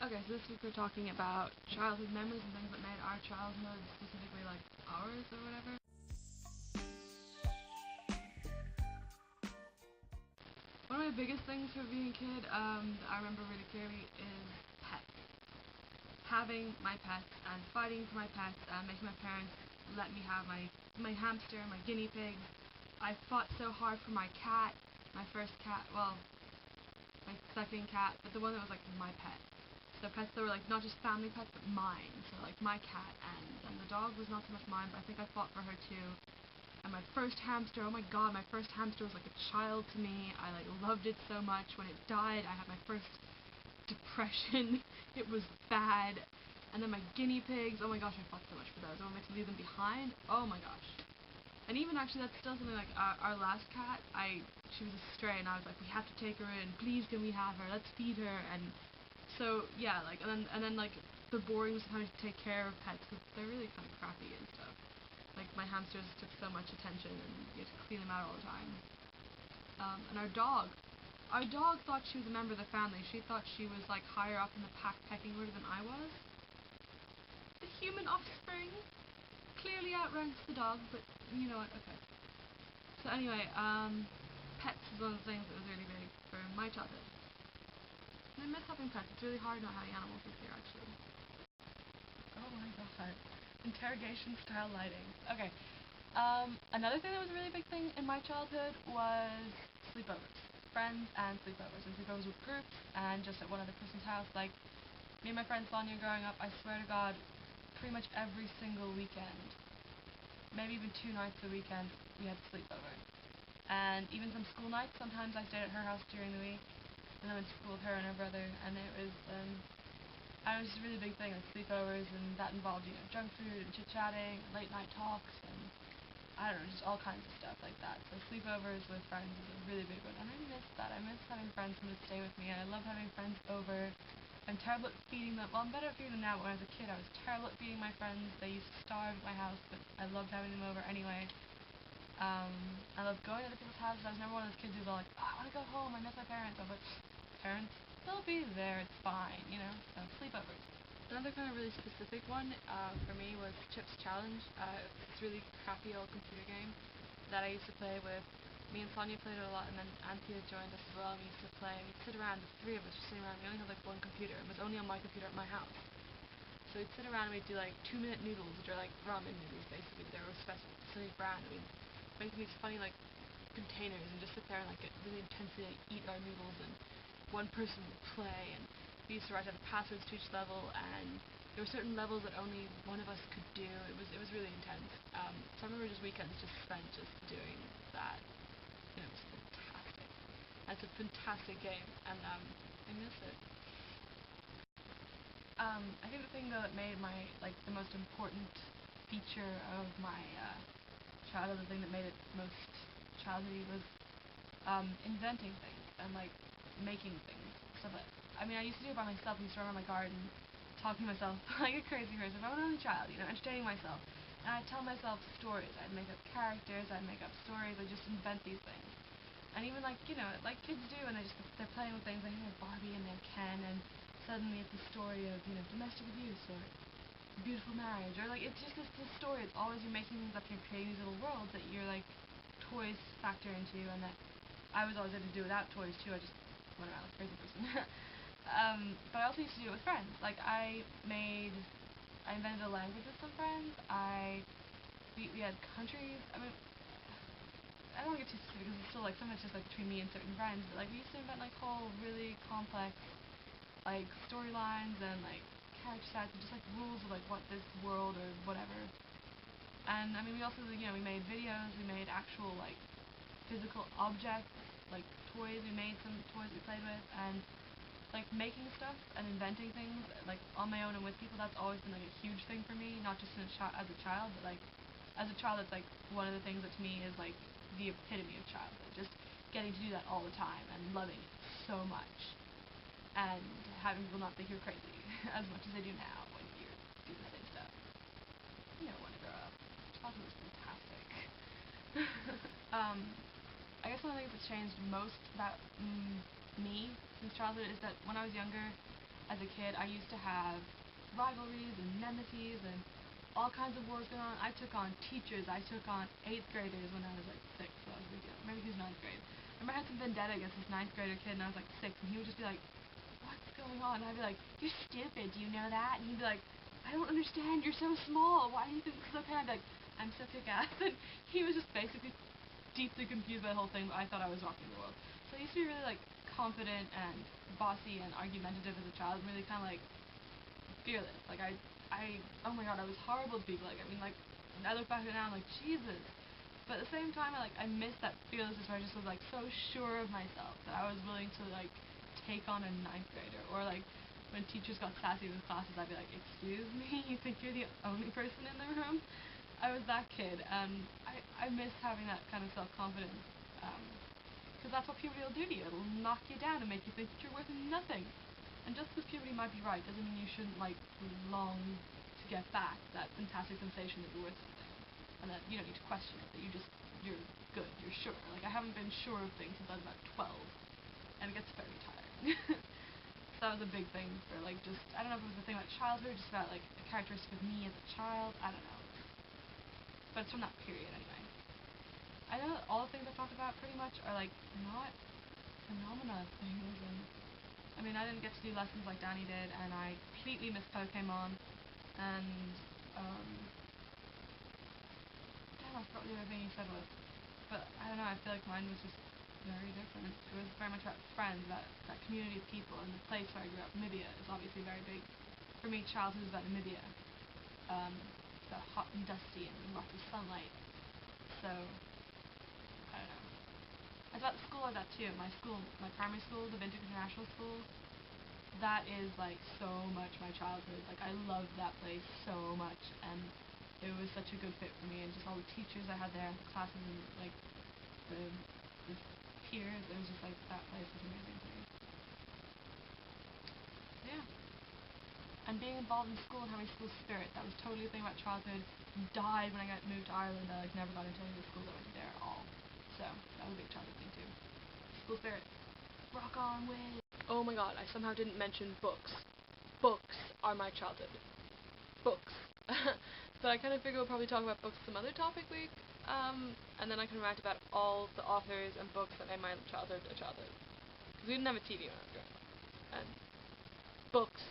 Okay, so this week we're talking about childhood memories and things that made our childhood, specifically like ours or whatever. One of my biggest things for being a kid that I remember really clearly is pets. Having my pets and fighting for my pets and making my parents let me have my hamster, my guinea pigs. I fought so hard for my cat, my first cat, well, my second cat, but the one that was like my pet. So pets that were like not just family pets but mine. So like my cat and the dog was not so much mine, but I think I fought for her too. And my first hamster, oh my god, my first hamster was like a child to me. I like loved it so much. When it died, I had my first depression. It was bad. And then my guinea pigs, oh my gosh, I fought so much for those. I wanted to leave them behind. Oh my gosh. And even actually, that's still something like our last cat. She was a stray, and I was like, we have to take her in. Please, can we have her? Let's feed her. And so yeah, like and then like the boring was having to take care of pets because they're really kind of crappy and stuff. Like my hamsters took so much attention, and you had to clean them out all the time. And our dog thought she was a member of the family. She thought she was like higher up in the pack pecking order than I was. The human offspring clearly outranks the dog, but you know what? Okay. So anyway, pets is one of the things that was really big for my childhood. And I miss having pets. It's really hard not having animals this year, actually. Oh my god. Interrogation style lighting. Okay. Another thing that was a really big thing in my childhood was sleepovers. Friends and sleepovers. And sleepovers with groups and just at one other person's house. Like, me and my friend Sonia growing up, I swear to god, pretty much every single weekend, maybe even 2 nights a weekend, we had sleepover. And even some school nights, sometimes I stayed at her house during the week, and I went to school with her and her brother, and it was just a really big thing, like sleepovers, and that involved, junk food and chit-chatting, late night talks, and I don't know, just all kinds of stuff like that. So sleepovers with friends is a really big one, and I miss that. I miss having friends come to stay with me, and I love having friends over. I'm terrible at feeding them. Well, I'm better at feeding them now, but when I was a kid, I was terrible at feeding my friends. They used to starve at my house, but I loved having them over anyway. I loved going to other people's houses. I was never one of those kids who was like, oh, I want to go home, I miss my parents. I was like, parents, they'll be there, it's fine, So sleepovers. Another kind of really specific one for me was Chips Challenge. It's this really crappy old computer game that I used to play with. Me and Sonia played it a lot, and then Anthea joined us as well, and we used to play. We'd sit around, the 3 of us were sitting around. We only had like one computer. It was only on my computer at my house. So we'd sit around and we'd do like 2-minute noodles, which are like ramen noodles basically. They were specific brand. And we'd make these funny like containers and just sit there and like get really intensely like, eat our noodles, and one person would play, and we used to write down passwords to each level, and there were certain levels that only one of us could do. It was really intense. So I remember just weekends just spent just doing that. It was fantastic. It's a fantastic game, and I miss it. I think the thing though that made my the most important feature of my childhood, the thing that made it most childhoody was inventing things and like making things. So that I used to do it by myself. I used to run around my garden, talking to myself like a crazy person. I'm an only child, entertaining myself. And I'd tell myself stories. I'd make up characters. I'd make up stories. I'd just invent these things. And even like kids do, and they're playing with things like Barbie and then Ken, and suddenly it's a story of domestic abuse or beautiful marriage, or like it's just this story. It's always you're making things up. You're creating these little worlds that your like toys factor into, and that I was always able to do without toys too. I just went around like a crazy person. But I also used to do it with friends. Like I invented a language with some friends. We had countries. I don't want to get too specific because it's still like so much just like between me and certain friends. But like we used to invent like whole really complex like storylines and like character sets and just like rules of like what this world or whatever. And we also we made videos. We made actual like physical objects like toys. We made some toys we played with, and like making stuff and inventing things like on my own and with people, that's always been like a huge thing for me, not just as a child, but like as a child. That's like one of the things that to me is like the epitome of childhood, just getting to do that all the time and loving it so much, and having people not think you're crazy as much as they do now when you do the same stuff. Want to grow up. Childhood was fantastic. I guess one of the things that's changed most about me since childhood is that when I was younger, as a kid, I used to have rivalries and nemesis and all kinds of wars going on. I took on teachers. I took on 8th graders when I was like 6, so that was a big deal. Maybe he was 9th grade. I remember I had some vendetta against this 9th grader kid, and I was like 6, and he would just be like, "What's going on?" And I'd be like, "You're stupid, do you know that?" And he'd be like, "I don't understand, you're so small, why do you think this is okay?" I'd be like, "I'm so kick-ass." And he was just basically deeply confused by the whole thing, but I thought I was rocking the world. So I used to be really, like, confident and bossy and argumentative as a child, and really kind of, like, fearless. Like, oh my god, I was horrible to people. Like, I mean, like, I look back at it now, I'm like, Jesus. But at the same time, I miss that fearlessness where I just was, like, so sure of myself that I was willing to, like, take on a 9th grader. Or, like, when teachers got sassy with classes, I'd be like, "Excuse me, you think you're the only person in the room?" I was that kid, and I miss having that kind of self-confidence, because that's what puberty will do to you. It'll knock you down and make you think that you're worth nothing. And just because puberty might be right doesn't mean you shouldn't, like, long to get back that fantastic sensation that you're worth something, and that you don't need to question it, that you're good, you're sure. Like, I haven't been sure of things since I was about 12, and it gets very tiring. So that was a big thing for, like, just, I don't know if it was a thing about childhood, just about, like, a characteristic of me as a child, I don't know. But it's from that period, anyway. I know that all the things I've talked about pretty much are, like, not phenomena things, and, I mean, I didn't get to do lessons like Danny did, and I completely missed Pokemon, and, damn, I forgot what the other thing you said was. But, I don't know, I feel like mine was just very different. It was very much about friends, that community of people, and the place where I grew up. Namibia is obviously very big. For me, childhood was about Namibia. It's about hot and dusty and lots of sunlight. So, I don't know. It's about the school like that too. My school, my primary school, the Vintage International School, that is, like, so much my childhood. Like, I loved that place so much, and it was such a good fit for me, and just all the teachers I had there, classes, and, like, the Pear, it was just, like, that place was amazing to me. So, yeah. And being involved in school and having school spirit, that was totally a thing about childhood. Died when I moved to Ireland. I, like, never got into any of the schools I went to there at all. So, that was a big childhood thing too. School spirit. Rock on, way. Oh my god, I somehow didn't mention books. Books are my childhood. Books. But I kind of figure we'll probably talk about books some other topic week. And then I can rant about all the authors and books that made my childhood a childhood. Because we didn't have a TV when I was growing up. And books